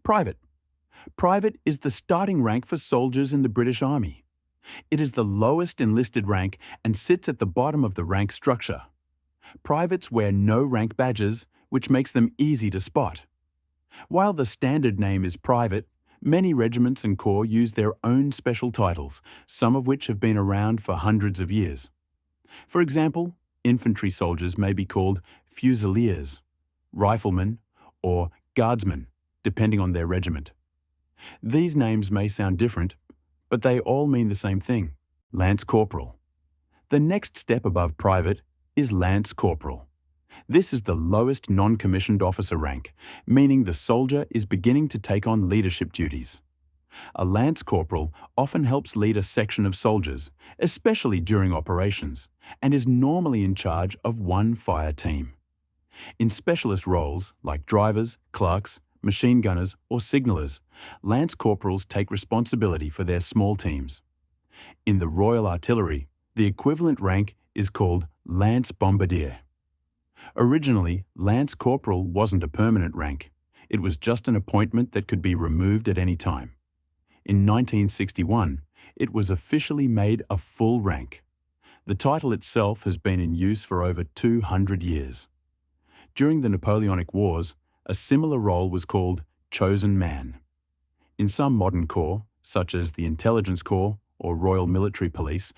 Private. Private is the starting rank for soldiers in the British Army. It is the lowest enlisted rank and sits at the bottom of the rank structure. Privates wear no rank badges, which makes them easy to spot. While the standard name is Private, many regiments and corps use their own special titles, some of which have been around for hundreds of years. For example, infantry soldiers may be called Fusiliers, Riflemen, or Guardsmen, depending on their regiment. These names may sound different, but they all mean the same thing: Lance Corporal. The next step above Private is Lance Corporal. This is the lowest non-commissioned officer rank, meaning the soldier is beginning to take on leadership duties. A Lance Corporal often helps lead a section of soldiers, especially during operations, and is normally in charge of one fire team. In specialist roles like drivers, clerks, machine gunners, or signallers, Lance Corporals take responsibility for their small teams. In the Royal Artillery, the equivalent rank is called Lance Bombardier. Originally, Lance Corporal wasn't a permanent rank. It was just an appointment that could be removed at any time. In 1961, it was officially made a full rank. The title itself has been in use for over 200 years. During the Napoleonic Wars, a similar role was called Chosen Man. In some modern corps, such as the Intelligence Corps or Royal Military Police,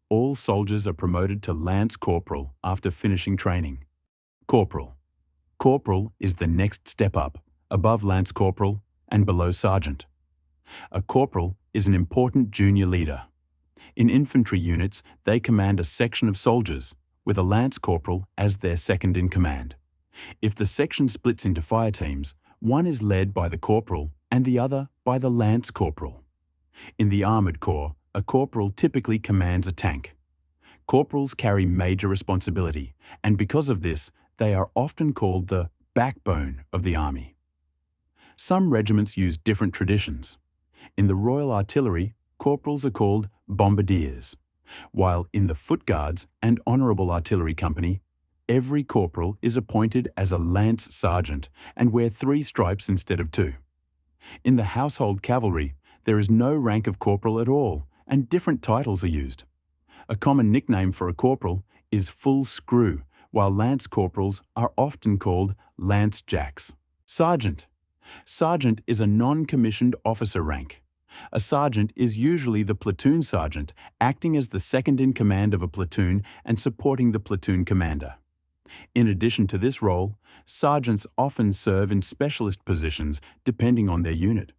all soldiers are promoted to Lance Corporal after finishing training. Corporal. Corporal is the next step up, above Lance Corporal and below Sergeant. A corporal is an important junior leader. In infantry units, they command a section of soldiers, with a Lance Corporal as their second in command. If the section splits into fire teams, one is led by the corporal and the other by the Lance Corporal. In the Armoured Corps, a corporal typically commands a tank. Corporals carry major responsibility, and because of this, they are often called the backbone of the Army. Some regiments use different traditions. In the Royal Artillery, corporals are called bombardiers, while in the Foot Guards and Honourable Artillery Company, every corporal is appointed as a Lance Sergeant and wear 3 stripes instead of 2. In the Household Cavalry, there is no rank of corporal at all, and different titles are used. A common nickname for a corporal is Full Screw, while Lance Corporals are often called Lance Jacks. Sergeant. Sergeant is a non-commissioned officer rank. A sergeant is usually the platoon sergeant, acting as the second in command of a platoon and supporting the platoon commander. In addition to this role, sergeants often serve in specialist positions depending on their unit.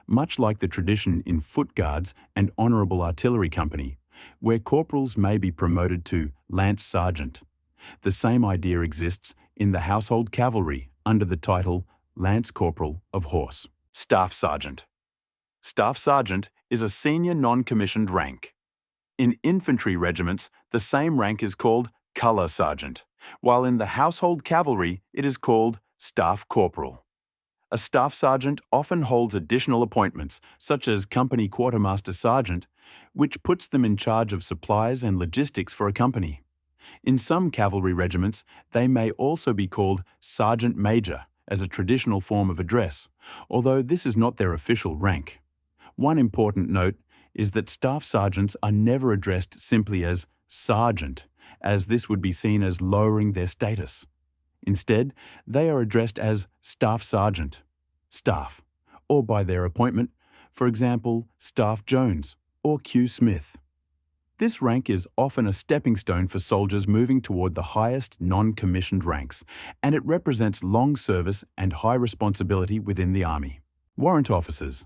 Much like the tradition in Foot Guards and Honourable Artillery Company, where corporals may be promoted to Lance Sergeant, the same idea exists in the Household Cavalry under the title Lance Corporal of Horse. Staff Sergeant. Staff Sergeant is a senior non-commissioned rank. In infantry regiments, the same rank is called Colour Sergeant, while in the Household Cavalry it is called Staff Corporal. A Staff Sergeant often holds additional appointments, such as Company Quartermaster Sergeant, which puts them in charge of supplies and logistics for a company. In some cavalry regiments, they may also be called Sergeant Major as a traditional form of address, although this is not their official rank. One important note is that Staff Sergeants are never addressed simply as Sergeant, as this would be seen as lowering their status. Instead, they are addressed as Staff Sergeant, Staff, or by their appointment, for example, Staff Jones or Q Smith. This rank is often a stepping stone for soldiers moving toward the highest non-commissioned ranks, and it represents long service and high responsibility within the Army. Warrant Officers.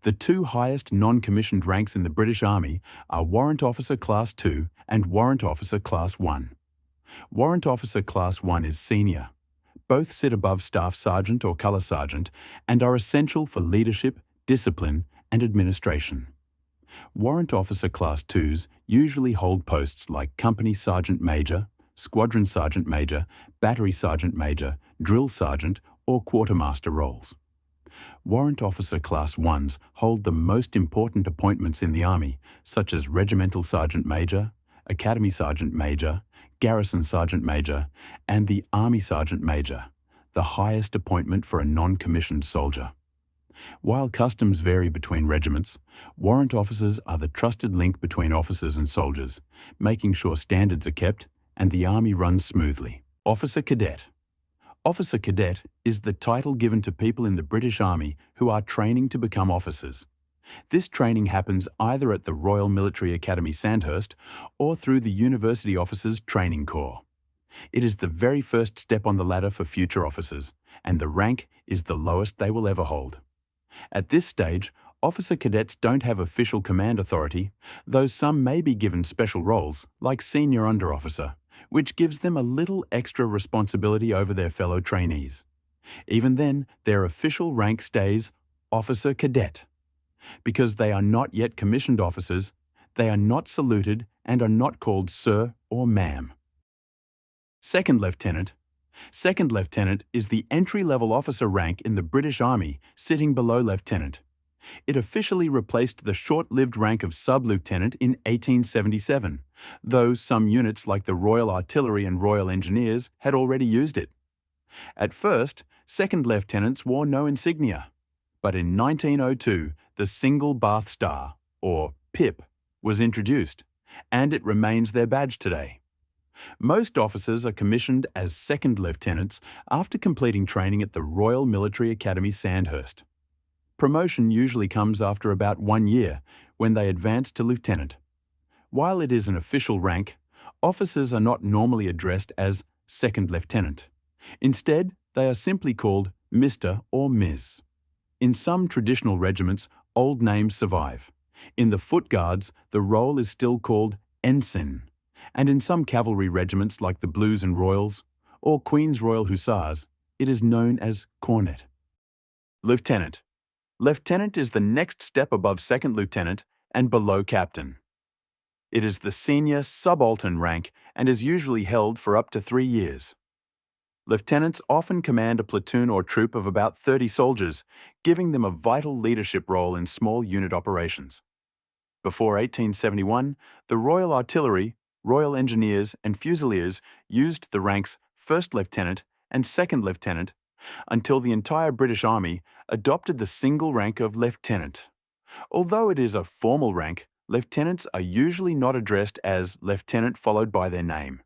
The 2 highest non-commissioned ranks in the British Army are Warrant Officer Class 2 and Warrant Officer Class 1. Warrant Officer Class 1 is senior. Both sit above Staff Sergeant or Colour Sergeant and are essential for leadership, discipline, and administration. Warrant Officer Class 2s usually hold posts like Company Sergeant Major, Squadron Sergeant Major, Battery Sergeant Major, Drill Sergeant, or Quartermaster roles. Warrant Officer Class 1s hold the most important appointments in the Army, such as Regimental Sergeant Major, Academy Sergeant Major, Garrison Sergeant Major, and the Army Sergeant Major, the highest appointment for a non-commissioned soldier. While customs vary between regiments, warrant officers are the trusted link between officers and soldiers, making sure standards are kept and the Army runs smoothly. Officer Cadet. Officer Cadet is the title given to people in the British Army who are training to become officers. This training happens either at the Royal Military Academy Sandhurst or through the University Officers Training Corps. It is the very first step on the ladder for future officers, and the rank is the lowest they will ever hold. At this stage, officer cadets don't have official command authority, though some may be given special roles, like senior under officer, which gives them a little extra responsibility over their fellow trainees. Even then, their official rank stays officer cadet. Because they are not yet commissioned officers, they are not saluted and are not called sir or ma'am. Second Lieutenant. Second Lieutenant is the entry-level officer rank in the British Army, sitting below Lieutenant. It officially replaced the short-lived rank of Sub-Lieutenant in 1877, though some units like the Royal Artillery and Royal Engineers had already used it. At first, Second Lieutenants wore no insignia, but in 1902, the Single Bath Star, or PIP, was introduced, and it remains their badge today. Most officers are commissioned as second lieutenants after completing training at the Royal Military Academy Sandhurst. Promotion usually comes after about 1 year, when they advance to lieutenant. While it is an official rank, officers are not normally addressed as second lieutenant. Instead, they are simply called Mr. or Ms. In some traditional regiments, old names survive. In the Foot Guards, the role is still called ensign, and in some cavalry regiments like the Blues and Royals, or Queen's Royal Hussars, it is known as cornet. Lieutenant. Lieutenant is the next step above second lieutenant and below captain. It is the senior subaltern rank and is usually held for up to 3 years. Lieutenants often command a platoon or troop of about 30 soldiers, giving them a vital leadership role in small unit operations. Before 1871, the Royal Artillery, Royal Engineers and Fusiliers used the ranks First Lieutenant and Second Lieutenant until the entire British Army adopted the single rank of Lieutenant. Although it is a formal rank, lieutenants are usually not addressed as Lieutenant followed by their name.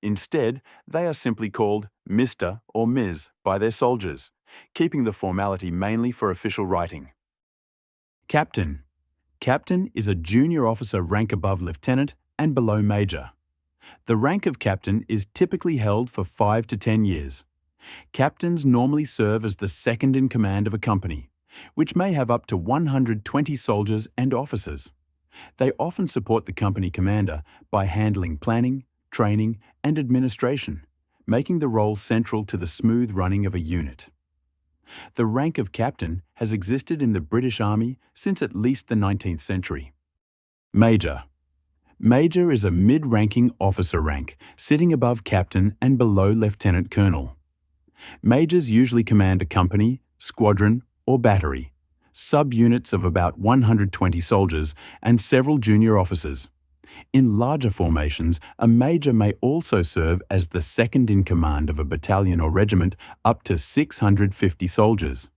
Instead, they are simply called Mr. or Ms. by their soldiers, keeping the formality mainly for official writing. Captain. Captain is a junior officer rank above lieutenant and below major. The rank of captain is typically held for 5 to 10 years. Captains normally serve as the second in command of a company, which may have up to 120 soldiers and officers. They often support the company commander by handling planning, training, and administration, making the role central to the smooth running of a unit. The rank of captain has existed in the British Army since at least the 19th century. Major. Major is a mid-ranking officer rank, sitting above captain and below lieutenant colonel. Majors usually command a company, squadron, or battery, sub-units of about 120 soldiers, and several junior officers. In larger formations, a major may also serve as the second in command of a battalion or regiment up to 650 soldiers.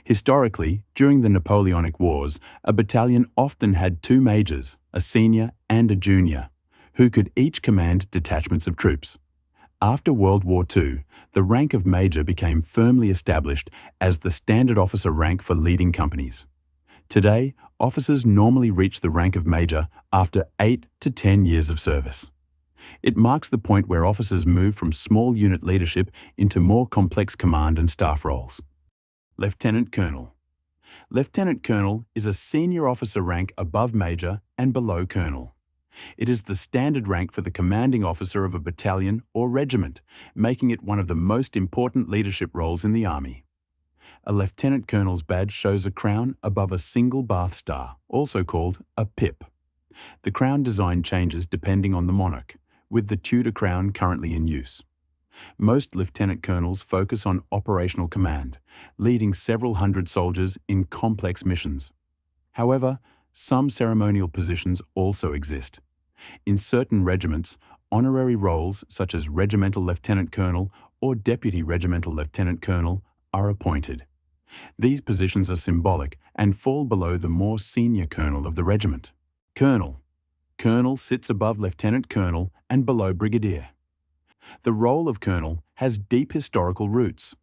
Historically, during the Napoleonic Wars, a battalion often had 2 majors, a senior and a junior, who could each command detachments of troops. After World War II, the rank of major became firmly established as the standard officer rank for leading companies. Today, officers normally reach the rank of major after 8 to 10 years of service. It marks the point where officers move from small unit leadership into more complex command and staff roles. Lieutenant Colonel. Lieutenant Colonel is a senior officer rank above major and below colonel. It is the standard rank for the commanding officer of a battalion or regiment, making it one of the most important leadership roles in the Army. A lieutenant colonel's badge shows a crown above a single Bath Star, also called a PIP. The crown design changes depending on the monarch, with the Tudor crown currently in use. Most lieutenant colonels focus on operational command, leading several hundred soldiers in complex missions. However, some ceremonial positions also exist. In certain regiments, honorary roles such as regimental lieutenant colonel or deputy regimental lieutenant colonel are appointed. These positions are symbolic and fall below the more senior colonel of the regiment. Colonel. Colonel sits above lieutenant colonel and below brigadier. The role of colonel has deep historical roots.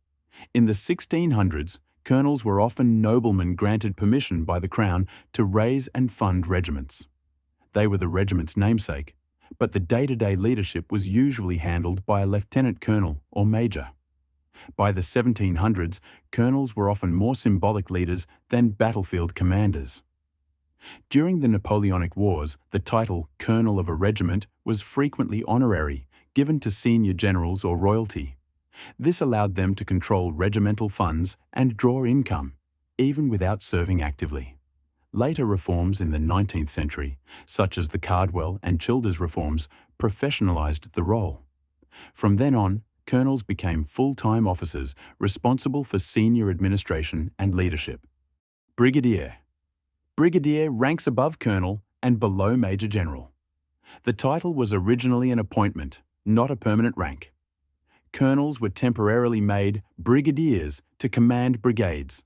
In the 1600s, colonels were often noblemen granted permission by the Crown to raise and fund regiments. They were the regiment's namesake, but the day-to-day leadership was usually handled by a lieutenant colonel or major. By the 1700s, colonels were often more symbolic leaders than battlefield commanders. During the Napoleonic Wars, the title Colonel of a Regiment was frequently honorary, given to senior generals or royalty. This allowed them to control regimental funds and draw income, even without serving actively. Later reforms in the 19th century, such as the Cardwell and Childers reforms, professionalized the role. From then on, colonels became full-time officers responsible for senior administration and leadership. Brigadier. Brigadier ranks above colonel and below major general. The title was originally an appointment, not a permanent rank. Colonels were temporarily made brigadiers to command brigades.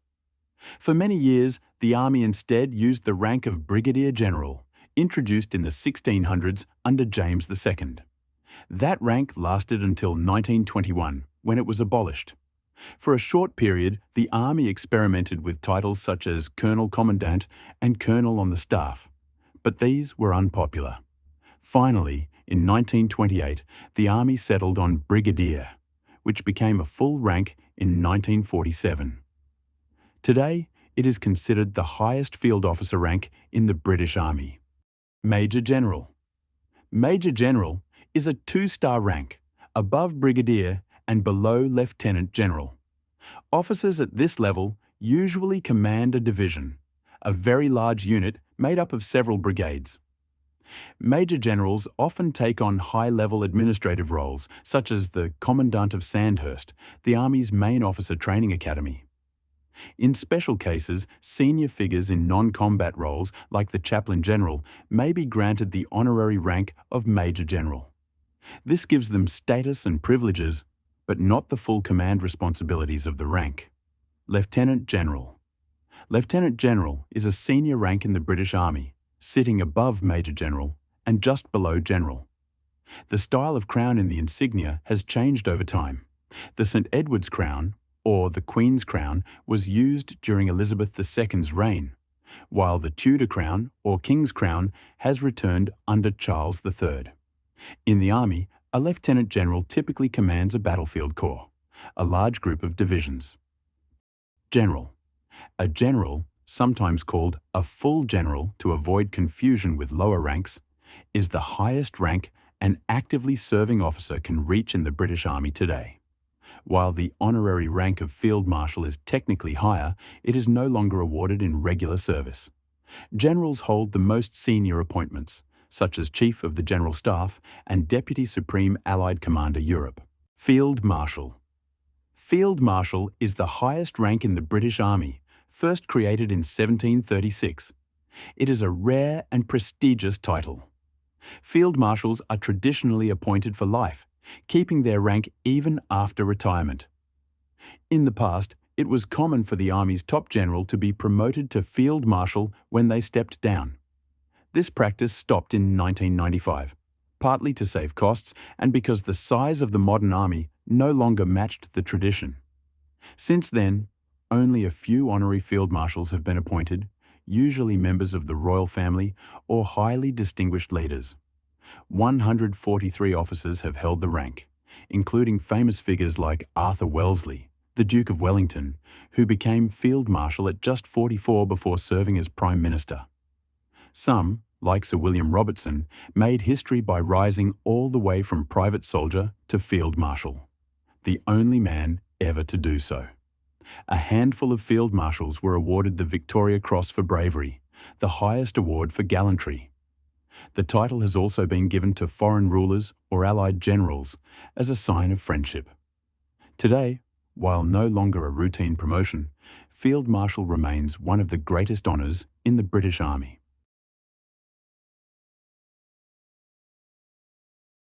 For many years, the Army instead used the rank of Brigadier General, introduced in the 1600s under James II. That rank lasted until 1921, when it was abolished. For a short period, the Army experimented with titles such as Colonel Commandant and Colonel on the Staff, but these were unpopular. Finally, in 1928, the Army settled on Brigadier, which became a full rank in 1947. Today, it is considered the highest field officer rank in the British Army. Major General. Major General is a two-star rank, above Brigadier and below Lieutenant General. Officers at this level usually command a division, a very large unit made up of several brigades. Major generals often take on high-level administrative roles, such as the Commandant of Sandhurst, the Army's main officer training academy. In special cases, senior figures in non-combat roles, like the Chaplain General, may be granted the honorary rank of Major General. This gives them status and privileges, but not the full command responsibilities of the rank. Lieutenant General. Lieutenant General is a senior rank in the British Army, sitting above Major General and just below General. The style of crown in the insignia has changed over time. The St. Edward's crown, or the Queen's crown, was used during Elizabeth II's reign, while the Tudor crown, or King's crown, has returned under Charles III. In the Army, a Lieutenant General typically commands a battlefield corps, a large group of divisions. General. A general, sometimes called a full general to avoid confusion with lower ranks, is the highest rank an actively serving officer can reach in the British Army today. While the honorary rank of Field Marshal is technically higher, it is no longer awarded in regular service. Generals hold the most senior appointments, such as Chief of the General Staff and Deputy Supreme Allied Commander Europe. Field Marshal. Field Marshal is the highest rank in the British Army, first created in 1736. It is a rare and prestigious title. Field Marshals are traditionally appointed for life, keeping their rank even after retirement. In the past, it was common for the Army's top general to be promoted to Field Marshal when they stepped down. This practice stopped in 1995, partly to save costs and because the size of the modern Army no longer matched the tradition. Since then, only a few honorary Field Marshals have been appointed, usually members of the royal family or highly distinguished leaders. 143 officers have held the rank, including famous figures like Arthur Wellesley, the Duke of Wellington, who became Field Marshal at just 44 before serving as Prime Minister. Some, like Sir William Robertson, made history by rising all the way from private soldier to Field Marshal, the only man ever to do so. A handful of Field Marshals were awarded the Victoria Cross for bravery, the highest award for gallantry. The title has also been given to foreign rulers or allied generals as a sign of friendship. Today, while no longer a routine promotion, Field Marshal remains one of the greatest honours in the British Army.